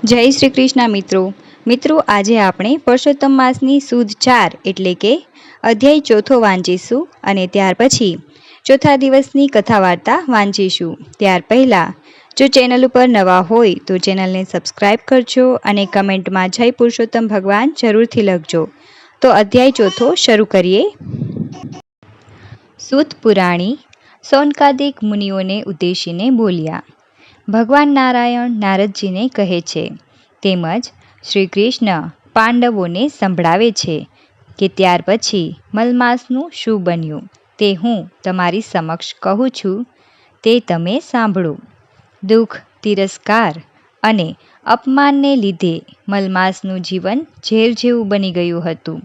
જય શ્રી કૃષ્ણ મિત્રો આજે આપણે પુરુષોત્તમ માસની સુદ 4 એટલે કે અધ્યાય ચોથો વાંચીશું અને ત્યાર પછી ચોથા દિવસની કથા વાર્તા વાંચીશું। ત્યાર પહેલાં જો ચેનલ ઉપર નવા હોય તો ચેનલને સબસ્ક્રાઈબ કરજો અને કમેન્ટમાં જય પુરુષોત્તમ ભગવાન જરૂરથી લખજો। તો અધ્યાય ચોથો શરૂ કરીએ। સૂત પુરાણી સૌનકાદિક મુનિઓને ઉદ્દેશીને બોલ્યા। ભગવાન નારાયણ નારદજીને કહે છે તેમજ શ્રી કૃષ્ણ પાંડવોને સંભળાવે છે કે ત્યાર પછી મલમાસનું શું બન્યું તે હું તમારી સમક્ષ કહું છું, તે તમે સાંભળો। દુઃખ, તિરસ્કાર અને અપમાનને લીધે મલમાસનું જીવન ઝેર જેવું બની ગયું હતું।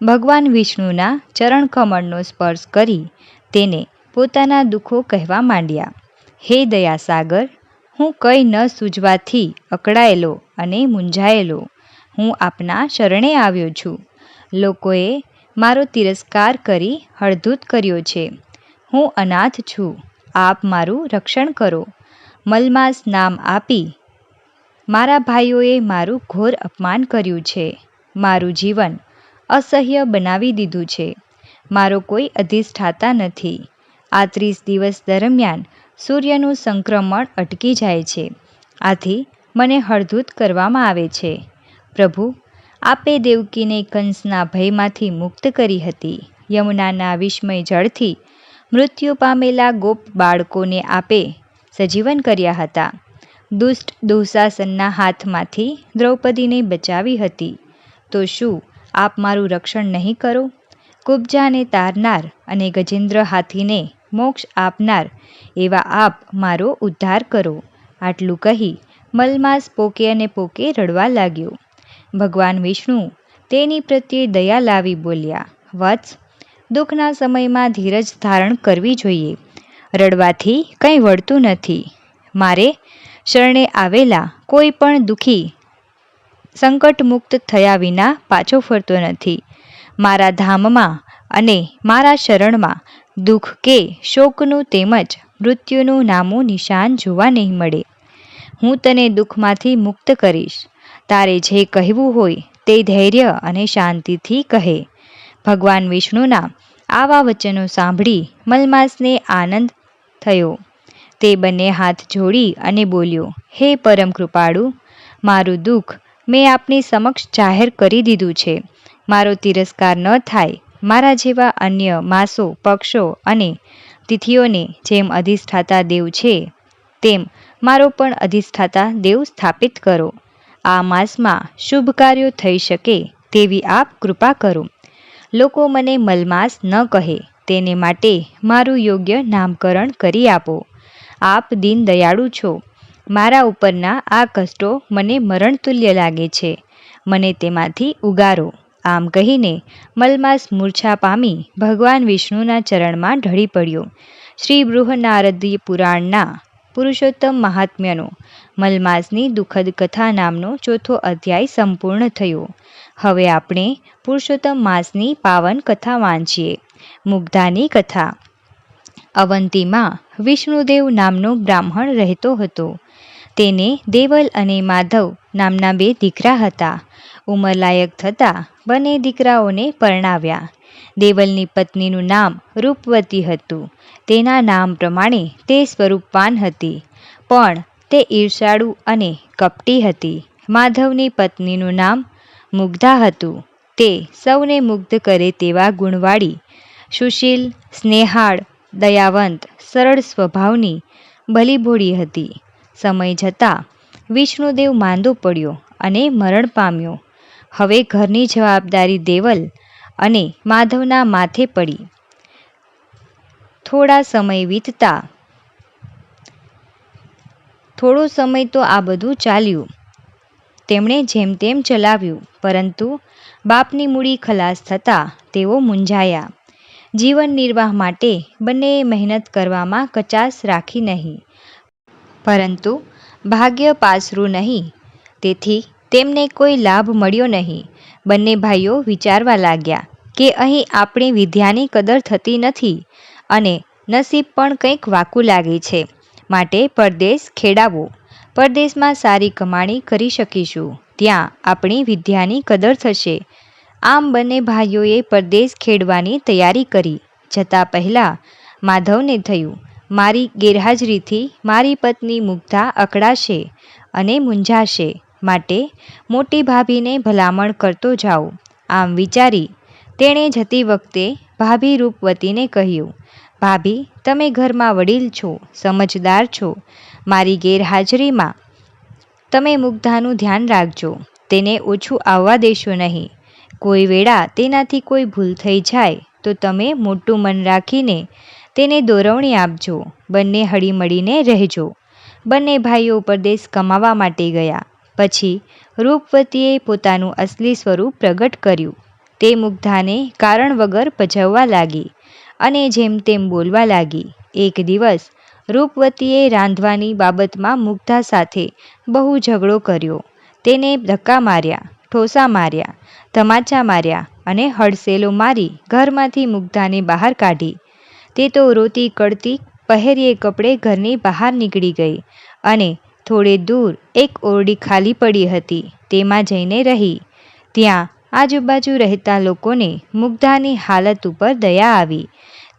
ભગવાન વિષ્ણુના ચરણકમળનો સ્પર્શ કરી તેને પોતાના દુઃખો કહેવા માંડ્યા। હે દયાસાગર, હું કંઈ ન સૂઝવાથી અકળાયેલો અને મૂંઝાયેલો હું આપના શરણે આવ્યો છું। લોકોએ મારો તિરસ્કાર કરી હળધૂત કર્યો છે। હું અનાથ છું, આપ મારું રક્ષણ કરો। મલમાસ નામ આપી મારા ભાઈઓએ મારું ઘોર અપમાન કર્યું છે, મારું જીવન અસહ્ય બનાવી દીધું છે। મારો કોઈ અધિષ્ઠાતા નથી। આ 30 દિવસ દરમિયાન સૂર્યનું સંક્રમણ અટકી જાય છે, આથી મને હળધૂત કરવામાં આવે છે। પ્રભુ, આપે દેવકીને કંસના ભયમાંથી મુક્ત કરી હતી। યમુનાના વિસ્મય જળથી મૃત્યુ પામેલા ગોપ બાળકોને આપે સજીવન કર્યા હતા। દુષ્ટ દુઃશાસનના હાથમાંથી દ્રૌપદીને બચાવી હતી, તો શું આપ મારું રક્ષણ નહીં કરો? કુબ્જાને તારનાર અને ગજેન્દ્ર હાથીને મોક્ષ આપનાર એવા આપ મારો ઉદ્ધાર કરો। આટલું કહી મલમાસ પોકે અને પોકે રડવા લાગ્યો। ભગવાન વિષ્ણુ તેની પ્રત્યે દયા લાવી બોલ્યા, વત્સ, દુઃખના સમયમાં ધીરજ ધારણ કરવી જોઈએ। રડવાથી કંઈ વળતું નથી। મારે શરણે આવેલા કોઈ પણ દુઃખી સંકટમુક્ત થયા વિના પાછો ફરતો નથી। મારા ધામમાં અને મારા શરણમાં દુઃખ કે શોકનું તેમજ મૃત્યુનું નામું નિશાન જોવા નહીં મળે। હું તને દુઃખમાંથી મુક્ત કરીશ। તારે જે કહેવું હોય તે ધૈર્ય અને શાંતિથી કહે। ભગવાન વિષ્ણુના આવા વચનો સાંભળી મલમાસને આનંદ થયો। તે બંને હાથ જોડી અને બોલ્યો, હે પરમ કૃપાળુ, મારું દુઃખ મેં આપની સમક્ષ જાહેર કરી દીધું છે। મારો તિરસ્કાર ન થાય, મારા જેવા અન્ય માસો, પક્ષો અને તિથિઓને જેમ અધિષ્ઠાતા દેવ છે તેમ મારો પણ અધિષ્ઠાતા દેવ સ્થાપિત કરો। આ માસમાં શુભ કાર્યો થઈ શકે તેવી આપ કૃપા કરો। લોકો મને મલમાસ ન કહે તેને માટે મારું યોગ્ય નામકરણ કરી આપો। આપ દીન દયાળુ છો, મારા ઉપરના આ કષ્ટો મને મરણતુલ્ય લાગે છે, મને તેમાંથી ઉગારો। આમ કહીને મલમાસ મૂર્છા પામી ભગવાન વિષ્ણુના ચરણમાં ઢળી પડ્યો। શ્રી બૃહનારદી પુરાણના પુરુષોત્તમ મહાત્મ્યનો મલમાસની દુઃખદ કથા નામનો ચોથો અધ્યાય સંપૂર્ણ થયો। હવે આપણે પુરુષોત્તમ માસની પાવન કથા વાંચીએ। મુગ્ધાની કથા। અવંતીમાં વિષ્ણુદેવ નામનો બ્રાહ્મણ રહેતો હતો। તેને દેવલ અને માધવ નામના 2 દીકરા હતા। ઉંમરલાયક થતાં બંને દીકરાઓને પરણાવ્યા। દેવલની પત્નીનું નામ રૂપવતી હતું। તેના નામ પ્રમાણે તે સ્વરૂપવાન હતી, પણ તે ઈર્ષાળુ અને કપટી હતી। માધવની પત્નીનું નામ મુગ્ધા હતું। તે સૌને મુગ્ધ કરે તેવા ગુણવાળી, સુશીલ, સ્નેહાળ, દયાવંત, સરળ સ્વભાવની, ભલીભોળી હતી। સમય જતાં વિષ્ણુદેવ માંદો પડ્યો અને મરણ પામ્યો। હવે ઘરની જવાબદારી દેવલ અને માધવના માથે પડી। થોડો સમય તો આ બધું ચાલ્યું। તેમણે જેમ તેમ ચલાવ્યું, પરંતુ બાપની મૂડી ખલાસ થતાં તેઓ મૂંઝાયા। જીવન નિર્વાહ માટે બંનેએ મહેનત કરવામાં કચાશ રાખી નહીં, પરંતુ ભાગ્ય પાસરું નહીં, તેથી તેમને કોઈ લાભ મળ્યો નહીં। બંને ભાઈઓ વિચારવા લાગ્યા કે અહીં આપણી વિદ્યાની કદર થતી નથી અને નસીબ પણ કંઈક વાંકું લાગે છે, માટે પરદેશ ખેડાવો। પરદેશમાં સારી કમાણી કરી શકીશું, ત્યાં આપણી વિદ્યાની કદર થશે. આમ બંને ભાઈઓએ પરદેશ ખેડવાની તૈયારી કરી. જતાં પહેલાં માધવને થયું, મારી ગેરહાજરીથી મારી પત્ની મુગ્ધા અકળાશે અને મૂંઝાશે, માટે મોટી ભાભીને ભલામણ કરતો જાઉં. આમ વિચારી તેણે જતી વખતે ભાભી રૂપવતીને કહ્યું, ભાભી, તમે ઘરમાં વડીલ છો, સમજદાર છો. મારી ગેરહાજરીમાં તમે મુગ્ધાનું ધ્યાન રાખજો, તેને ઓછું આવવા દેશો નહીં. કોઈ વેળા તેનાથી કોઈ ભૂલ થઈ જાય તો તમે મોટું મન રાખીને તેને દોરવણી આપજો. બંને હળીમળીને રહેજો. બંને ભાઈઓ પરદેશ કમાવા માટે ગયા. પછી રૂપવતીએ પોતાનું અસલી સ્વરૂપ પ્રગટ કર્યું. તે મુગ્ધાને કારણ વગર પજવવા લાગી અને જેમ તેમ બોલવા લાગી. એક દિવસ રૂપવતીએ રાંધવાની બાબતમાં મુગ્ધા સાથે બહુ ઝઘડો કર્યો. તેને ધક્કા માર્યા, ઠોસા માર્યા, તમાચા માર્યા અને હડસેલો મારી ઘરમાંથી મુગ્ધાને બહાર કાઢી. તે તો રોતી કળતી પહેરીએ કપડે ઘરની બહાર નીકળી ગઈ અને થોડે દૂર એક ઓરડી ખાલી પડી હતી, તેમાં જઈને રહી. ત્યાં આજુબાજુ રહેતા લોકોને મુગ્ધાની હાલત ઉપર દયા આવી.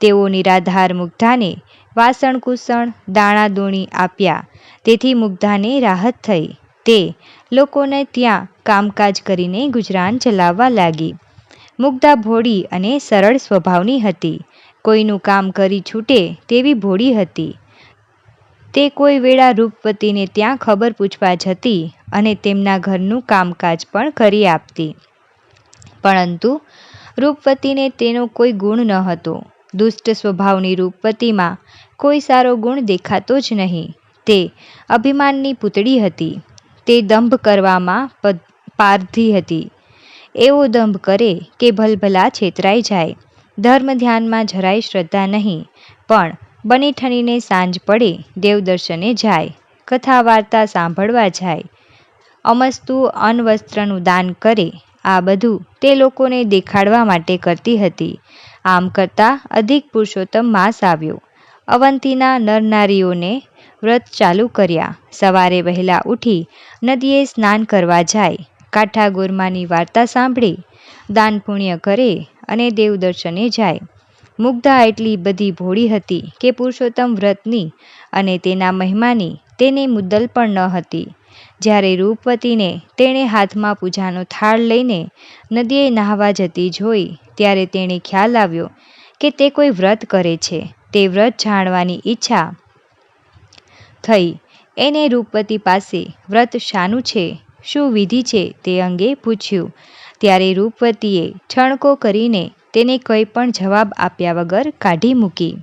તેઓ નિરાધાર મુગ્ધાને વાસણકુસણ, દાણાદૂણી આપ્યા. તેથી મુગ્ધાને રાહત થઈ. તે લોકોને ત્યાં કામકાજ કરીને ગુજરાન ચલાવવા લાગી. મુગ્ધા ભોળી અને સરળ સ્વભાવની હતી. કોઈનું કામ કરી છૂટે તેવી ભોળી હતી. તે કોઈ વેળા રૂપવતીને ત્યાં ખબર પૂછવા જતી અને તેમના ઘરનું કામકાજ પણ કરી આપતી. પરંતુ રૂપવતીને તેનો કોઈ ગુણ ન હતો. દુષ્ટ સ્વભાવની રૂપવતીમાં કોઈ સારો ગુણ દેખાતો જ નહીં. તે અભિમાનની પૂતળી હતી. તે દંભ કરવામાં પારધી હતી. એવો દંભ કરે કે ભલભલા છેતરાઈ જાય. ધર્મ ધ્યાનમાં જરાય શ્રદ્ધા નહીં, પણ બની ઠનીને સાંજ પડે દેવદર્શને જાય, કથા વાર્તા સાંભળવા જાય, અમસ્તુ અન્વસ્ત્રનું દાન કરે. આ બધું તે લોકોને દેખાડવા માટે કરતી હતી. આમ કરતાં અધિક પુરુષોત્તમ માસ આવ્યો. અવંતીના નરનારીઓને વ્રત ચાલુ કર્યા. સવારે વહેલા ઉઠી નદીએ સ્નાન કરવા જાય, કાંઠા ગોરમાની વાર્તા સાંભળે, દાન પુણ્ય કરે અને દેવદર્શને જાય. મુગ્ધા એટલી બધી ભોળી હતી કે પુરુષોત્તમ વ્રતની અને તેના મહિમાની તેને મુદ્દલ પણ ન હતી. જ્યારે રૂપવતીને તેણે હાથમાં પૂજાનો થાળ લઈને નદીએ નહાવા જતી જોઈ, ત્યારે તેણે ખ્યાલ આવ્યો કે તે કોઈ વ્રત કરે છે. તે વ્રત જાણવાની ઈચ્છા થઈ. એને રૂપવતી પાસે વ્રત શાનું છે, શું વિધિ છે તે અંગે પૂછ્યું. ત્યારે રૂપવતીએ છણકો કરીને તેને કંઈ પણ જવાબ આપ્યા વગર કાઢી મૂકી.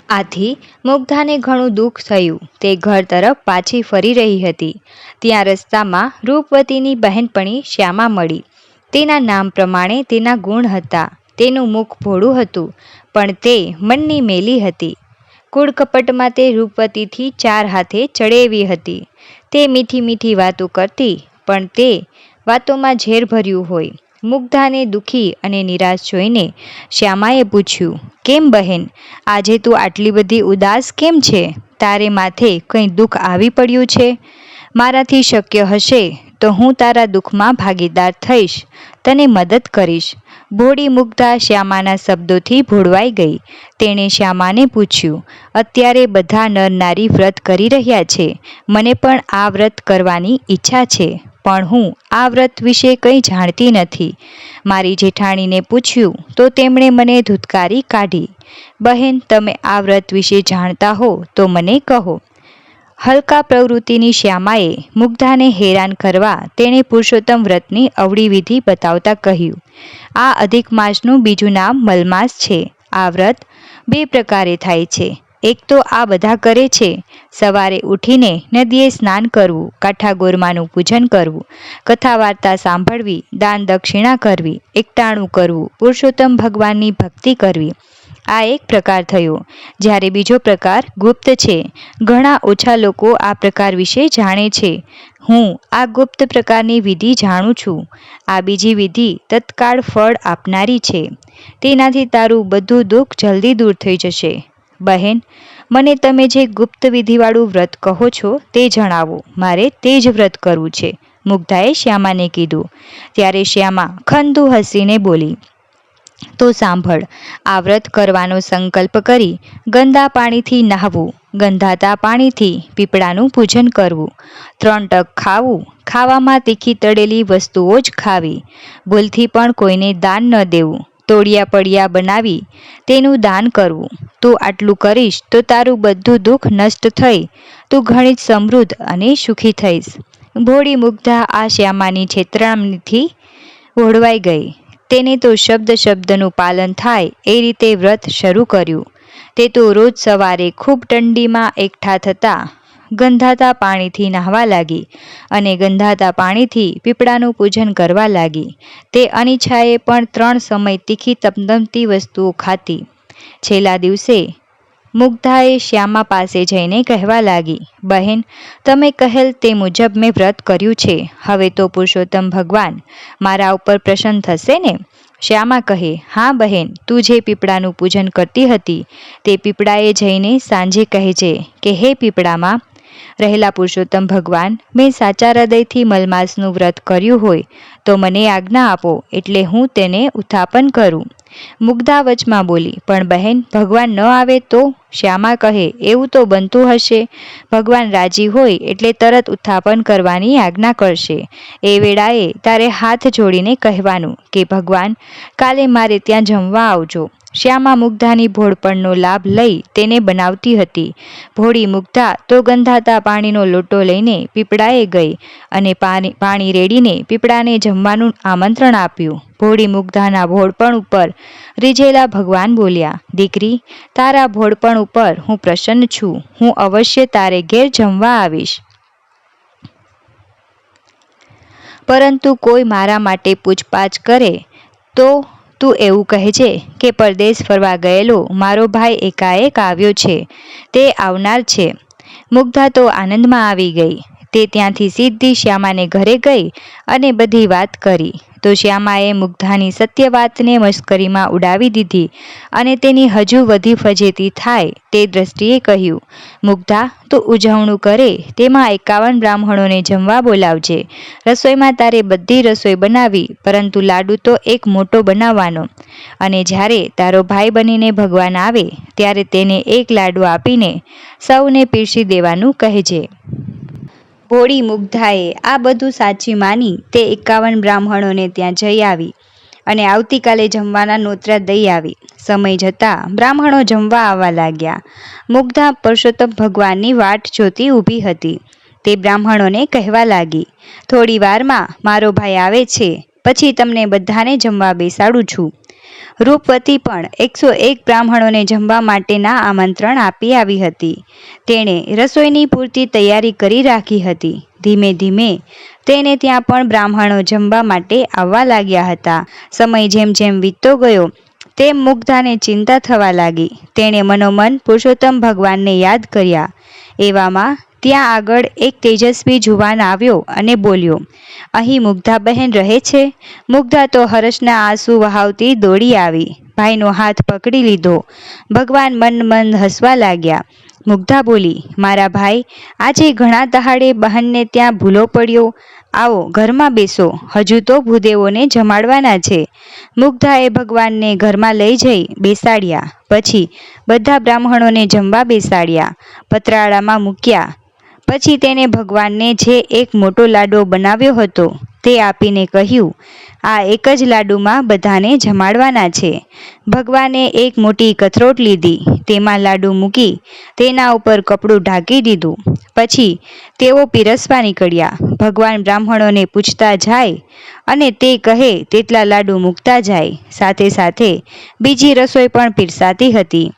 આથી મુગ્ધાને ઘણું દુઃખ થયું. તે ઘર તરફ પાછી ફરી રહી હતી. ત્યાં રસ્તામાં રૂપવતીની બહેનપણી શ્યામા મળી. તેના નામ પ્રમાણે તેના ગુણ હતા. તેનું મુખ ભોળું હતું, પણ તે મનની મેલી હતી. કૂડકપટમાં તે રૂપવતીથી 4 હાથે ચડેવી હતી. તે મીઠી મીઠી વાતો કરતી, પણ તે વાતોમાં ઝેર ભર્યું હોય. મુગ્ધાને દુઃખી અને નિરાશ જોઈને શ્યામાએ પૂછ્યું, કેમ બહેન, આજે તું આટલી બધી ઉદાસ કેમ છે? તારે માથે કંઈ દુઃખ આવી પડ્યું છે? મારાથી શક્ય હશે તો હું તારા દુઃખમાં ભાગીદાર થઈશ, તને મદદ કરીશ. ભોળી મુગ્ધા શ્યામાના શબ્દોથી ભોળવાઈ ગઈ. તેણે શ્યામાને પૂછ્યું, અત્યારે બધા નર નારી વ્રત કરી રહ્યા છે. મને પણ આ વ્રત કરવાની ઈચ્છા છે, પણ હું આ વ્રત વિશે કંઈ જાણતી નથી. મારી જેઠાણીને પૂછ્યું તો તેમણે મને ધુત્કારી કાઢી. બહેન, તમે આ વ્રત વિશે જાણતા હો તો મને કહો. હલકા પ્રવૃત્તિની શ્યામાએ મુગ્ધાને હેરાન કરવા તેણે પુરુષોત્તમ વ્રતની અવળી વિધિ બતાવતા કહ્યું, આ અધિક માસનું બીજું નામ મલમાસ છે. આ વ્રત 2 પ્રકારે થાય છે. એક તો આ બધા કરે છે. સવારે ઉઠીને નદીએ સ્નાન કરવું, કાંઠા ગોરમાનું પૂજન કરવું, કથા વાર્તા સાંભળવી, દાન દક્ષિણા કરવી, એકટાણું કરવું, પુરુષોત્તમ ભગવાનની ભક્તિ કરવી. આ એક પ્રકાર થયો. જ્યારે બીજો પ્રકાર ગુપ્ત છે. ઘણા ઓછા લોકો આ પ્રકાર વિશે જાણે છે. હું આ ગુપ્ત પ્રકારની વિધિ જાણું છું. આ બીજી વિધિ તત્કાળ ફળ આપનારી છે. તેનાથી તારું બધું દુઃખ જલ્દી દૂર થઈ જશે. બહેન, મને તમે જે ગુપ્ત વિધિવાળું વ્રત કહો છો તે જણાવો, મારે તે જ વ્રત કરવું છે, મુગ્ધાએ શ્યામાને કીધું. ત્યારે શ્યામા ખંદુ હસીને બોલી, તો સાંભળ, આ વ્રત કરવાનો સંકલ્પ કરી ગંદા પાણીથી નહાવું, ગંધાતા પાણીથી પીપળાનું પૂજન કરવું, 3 ટક ખાવું, ખાવામાં તીખી તળેલી વસ્તુઓ જ ખાવી, ભૂલથી પણ કોઈને દાન ન દેવું, તોડિયા પડિયા બનાવી તેનું દાન કરવું. તું આટલું કરીશ તો તારું બધું દુઃખ નષ્ટ થઈ તું ઘણી જ સમૃદ્ધ અને સુખી થઈશ. ભોળી મુગ્ધા આ શ્યામાની છેતરામણીથી ઓળવાઈ ગઈ. તેને તો શબ્દનું પાલન થાય એ રીતે વ્રત શરૂ કર્યું. તે તો રોજ સવારે ખૂબ ઠંડીમાં એકઠા થતા ગંધાતા પાણીથી નહાવા લાગી અને ગંધાતા પાણીથી પીપળાનું પૂજન કરવા લાગી. તે અનિચ્છાએ પણ 3 સમય તીખી તમતમતી વસ્તુઓ ખાતી. છેલ્લા દિવસે મુગ્ધાએ શ્યામા પાસે જઈને કહેવા લાગી, બહેન, તમે કહેલ તે મુજબ મેં વ્રત કર્યું છે. હવે તો પુરુષોત્તમ ભગવાન મારા ઉપર પ્રસન્ન થશે ને? શ્યામા કહે, હા બહેન, તું જે પીપળાનું પૂજન કરતી હતી તે પીપળાએ જઈને સાંજે કહેજે કે હે પીપળામાં રહેલા પુરુષોત્તમ ભગવાન, મેં સાચા હૃદયથી મલમાસનું વ્રત કર્યું હોય તો મને આજ્ઞા આપો, એટલે હું તેને ઉત્થાપન કરું. મુગ્ધા વચમાં બોલી, પણ બહેન, ભગવાન ન આવે તો? શ્યામા કહે, એવું તો બનતું હશે. ભગવાન રાજી હોય એટલે તરત ઉત્થાપન કરવાની આજ્ઞા કરશે. એ વેળાએ તારે હાથ જોડીને કહેવાનું કે ભગવાન, કાલે મારે ત્યાં જમવા આવજો. શ્યામા મુગ્ધાની ભોળપણનો લાભ લઈ તેને બનાવતી હતી. ભોળી મુગ્ધા તો ગંધાતા પાણીનો લોટો લઈને પીપળાએ ગઈ અને પાણી રેડીને પીપળાને જમવાનું આમંત્રણ આપ્યું. ભોળી મુગ્ધાના ભોળપણ ઉપર રીઝેલા ભગવાન બોલ્યા, દીકરી, તારા ભોળપણ ઉપર હું પ્રસન્ન છું. હું અવશ્ય તારે ઘેર જમવા આવીશ. પરંતુ કોઈ મારા માટે પૂછપાછ કરે તો તું એવું કહેજે કે પરદેશ ફરવા ગયેલો મારો ભાઈ એકાએક આવ્યો છે, તે આવનાર છે. મુગ્ધા તો આનંદમાં આવી ગઈ. તે ત્યાંથી સીધી શ્યામાને ઘરે ગઈ અને બધી વાત કરી. તો શ્યામાએ મુગ્ધાની સત્ય વાતને મશ્કરીમાં ઉડાવી દીધી અને તેની હજુ વધી ફજેતી થાય તે દ્રષ્ટિએ કહ્યું, મુગ્ધા, તું ઉજવણું કરે તેમાં 51 બ્રાહ્મણોને જમવા બોલાવજે. રસોઈમાં તારે બધી રસોઈ બનાવી, પરંતુ લાડુ તો એક મોટો બનાવવાનો, અને જ્યારે તારો ભાઈ બનીને ભગવાન આવે ત્યારે તેને 1 લાડુ આપીને સૌને પીરસી દેવાનું કહેજે. ભોળી મુગ્ધાએ આ બધું સાચી માની તે 51 બ્રાહ્મણોને ત્યાં જઈ આવી અને આવતીકાલે જમવાના નોતરા દઈ આવી. સમય જતાં બ્રાહ્મણો જમવા આવવા લાગ્યા. મુગ્ધા પુરુષોત્તમ ભગવાનની વાટ જોતી ઊભી હતી. તે બ્રાહ્મણોને કહેવા લાગી, થોડી વારમાં મારો ભાઈ આવે છે, પછી તમને બધાને જમવા બેસાડું છું. રૂપવતી પણ 101 બ્રાહ્મણોને જમવા માટેના આમંત્રણ આપી આવી હતી. તેણે રસોઈની પૂરતી તૈયારી કરી રાખી હતી. ધીમે ધીમે તેને ત્યાં પણ બ્રાહ્મણો જમવા માટે આવવા લાગ્યા હતા. સમય જેમ જેમ વીતતો ગયો તેમ મુગ્ધાને ચિંતા થવા લાગી. તેણે મનોમન પુરુષોત્તમ ભગવાનને યાદ કર્યા. એવામાં ત્યાં આગળ એક તેજસ્વી જુવાન આવ્યો અને બોલ્યો, અહીં મુગ્ધા બહેન રહે છે? મુગ્ધા તો હર્ષના આંસુ વહાવતી દોડી આવી. ભાઈનો હાથ પકડી લીધો. ભગવાન મન હસવા લાગ્યા. મુગ્ધા બોલી, મારા ભાઈ, આજે ઘણા દહાડે બહેનને ત્યાં ભૂલો પડ્યો. આવો ઘરમાં બેસો, હજુ તો ભૂદેવોને જમાડવાના છે. મુગ્ધાએ ભગવાનને ઘરમાં લઈ જઈ બેસાડ્યા. પછી બધા બ્રાહ્મણોને જમવા બેસાડ્યા, પતરાળામાં મૂક્યા. પછી તેને ભગવાનને જે એક મોટો લાડવો બનાવ્યો હતો તે આપીને કહ્યું, આ એક જ લાડુમાં બધાને જમાડવાના છે. ભગવાને એક મોટી કથરોટ લીધી, તેમાં લાડુ મૂકી તેના ઉપર કપડું ઢાંકી દીધું. પછી તેઓ પીરસવા નીકળ્યા. ભગવાન બ્રાહ્મણોને પૂછતા જાય અને તે કહે તેટલા લાડુ મૂકતા જાય. સાથે સાથે બીજી રસોઈ પણ પીરસાતી હતી.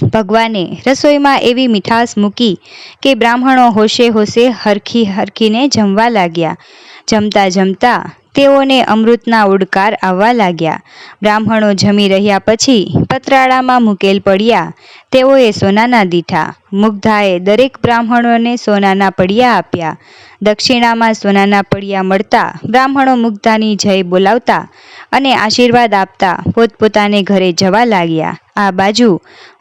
ભગવાને રસોઈમાં એવી મીઠાશ મૂકી કે બ્રાહ્મણો હોશે હોશે હરખીને જમવા લાગ્યા. જમતા જમતા તેઓને અમૃતના ઉડકાર આવવા લાગ્યા. બ્રાહ્મણો જમી રહ્યા પછી પતરાળામાં મૂકેલ પડિયા તેઓએ સોનાના દીઠા. મુગ્ધાએ દરેક બ્રાહ્મણોને સોનાના પડિયા આપ્યા. દક્ષિણામાં સોનાના પડિયા મળતા બ્રાહ્મણો મુગ્ધાની જય બોલાવતા અને આશીર્વાદ આપતા પોતપોતાને ઘરે જવા લાગ્યા. આ બાજુ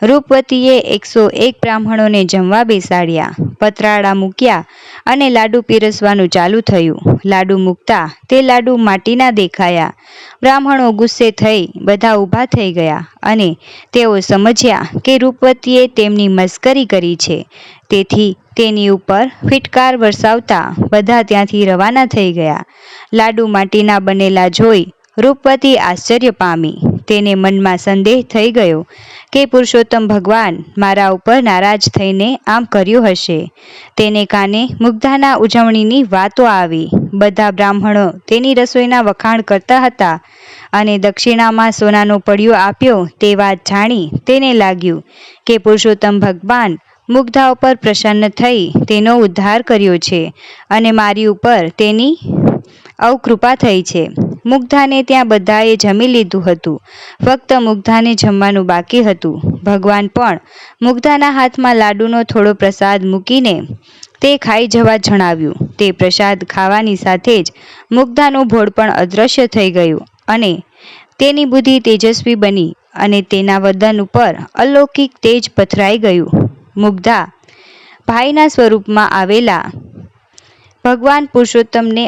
રૂપવતીએ 101 બ્રાહ્મણોને જમવા બેસાડ્યા, પતરાળા મૂક્યા અને લાડુ પીરસવાનું ચાલુ થયું. લાડુ મૂકતા તે લાડુ માટીના દેખાયા. બ્રાહ્મણો ગુસ્સે થઈ બધા ઊભા થઈ ગયા અને તેઓ સમજ્યા કે રૂપવતીએ તેમની મસ્કરી કરી છે. તેથી તેની ઉપર ફિટકાર વરસાવતા બધા ત્યાંથી રવાના થઈ ગયા. લાડુ માટીના બનેલા જોઈ રૂપવતી આશ્ચર્ય પામી. તેને મનમાં સંદેહ થઈ ગયો કે પુરુષોત્તમ ભગવાન મારા ઉપર નારાજ થઈને આમ કર્યું હશે. તેને કાને મુગ્ધાના ઉજવણીની વાતો આવી. બધા બ્રાહ્મણો તેની રસોઈના વખાણ કરતા હતા અને દક્ષિણામાં સોનાનો પડ્યો આપ્યો તે વાત જાણી તેને લાગ્યું કે પુરુષોત્તમ ભગવાન મુગ્ધા ઉપર પ્રસન્ન થઈ તેનો ઉદ્ધાર કર્યો છે અને મારી ઉપર તેની અવકૃપા થઈ છે. મુગ્ધાને ત્યાં બધાએ જમી લીધું હતું. ફક્ત મુગ્ધાને જમવાનું બાકી હતું. ભગવાન પણ મુગ્ધાના હાથમાં લાડુનો થોડો પ્રસાદ મૂકીને તે ખાઈ જવા જણાવ્યું. તે પ્રસાદ ખાવાની સાથે જ મુગ્ધાનું ભોળ પણ અદૃશ્ય થઈ ગયું અને તેની બુદ્ધિ તેજસ્વી બની અને તેના વદન ઉપર અલૌકિક તેજ પથરાઈ ગયું. મુગ્ધા ભાઈના સ્વરૂપમાં આવેલા ભગવાન પુરુષોત્તમને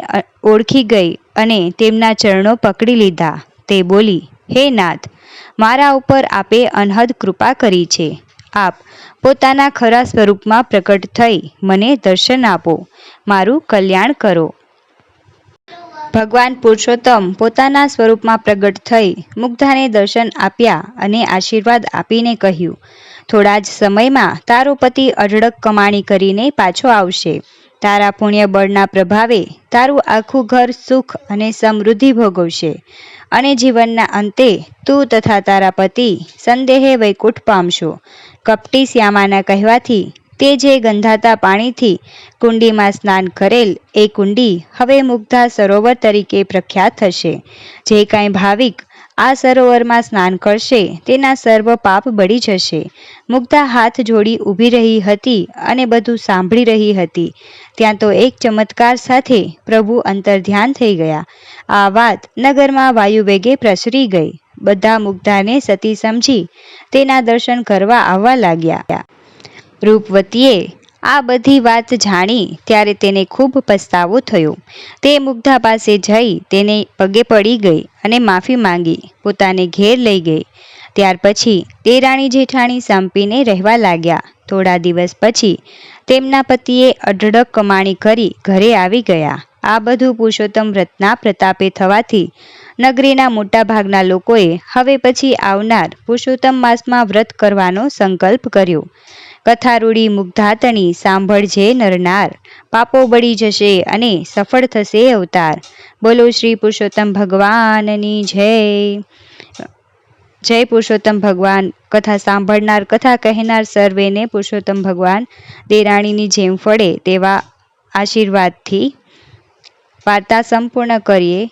ઓળખી ગઈ અને તેમના ચરણો પકડી લીધા. તે બોલી, હે નાથ, મારા ઉપર આપે અનહદ કૃપા કરી છે. આપ પોતાના ખરા સ્વરૂપમાં પ્રકટ થઈ મને દર્શન આપો, મારું કલ્યાણ કરો. ભગવાન પુરુષોત્તમ પોતાના સ્વરૂપમાં પ્રગટ થઈ મુગ્ધાને દર્શન આપ્યા અને આશીર્વાદ આપીને કહ્યું, થોડા જ સમયમાં તારો પતિ અઢળક કમાણી કરીને પાછો આવશે. તારા પુણ્ય બળના પ્રભાવે તારું આખું ઘર સુખ અને સમૃદ્ધિ ભોગવશે અને જીવનના અંતે તું તથા તારા પતિ સંદેહે વૈકુંઠ પામશો. કપટી શ્યામાના કહેવાથી તે જે ગંધાતા પાણીથી કુંડીમાં સ્નાન કરેલ એ કુંડી હવે મુગ્ધા સરોવર તરીકે પ્રખ્યાત થશે. જે કાંઈ ભાવિક આ સરોવરમાં સ્નાન કરશે તેના સર્વ પાપ બળી જશે. મુગ્ધા હાથ જોડી ઊભી રહી હતી અને બધું સાંભળી રહી હતી. ત્યાં તો એક ચમત્કાર સાથે પ્રભુ અંતર્ધ્યાન થઈ ગયા. આ વાત નગરમાં વાયુવેગે પ્રસરી ગઈ. બધા મુગ્ધાને સતી સમજી તેના દર્શન કરવા આવવા લાગ્યા. રૂપવતીએ આ બધી વાત જાણી ત્યારે તેને ખૂબ પસ્તાવો થયો. તે મુગ્ધા પાસે જઈ તેને પગે પડી ગઈ અને માફી માંગી પોતાને ઘેર લઈ ગઈ. ત્યાર પછી દેરાણી જેઠાણી સંપીને રહેવા લાગ્યા. થોડા દિવસ પછી તેમના પતિએ અઢળક કમાણી કરી ઘરે આવી ગયા. આ બધું પુરુષોત્તમ વ્રતના પ્રતાપે થવાથી નગરીના મોટા ભાગના લોકોએ હવે પછી આવનાર પુરુષોત્તમ માસમાં વ્રત કરવાનો સંકલ્પ કર્યો. કથારૂડી મુગ્ધાતણી સાંભળજે નરનાર, પાપો બળી જશે અને સફળ થશે અવતાર. બોલો શ્રી પુરુષોત્તમ ભગવાનની જય. જય પુરુષોત્તમ ભગવાન. કથા સાંભળનાર કથા કહેનાર સર્વેને પુરુષોત્તમ ભગવાન દેરાણીની જેમ ફળે તેવા આશીર્વાદથી વાર્તા સંપૂર્ણ કરીએ.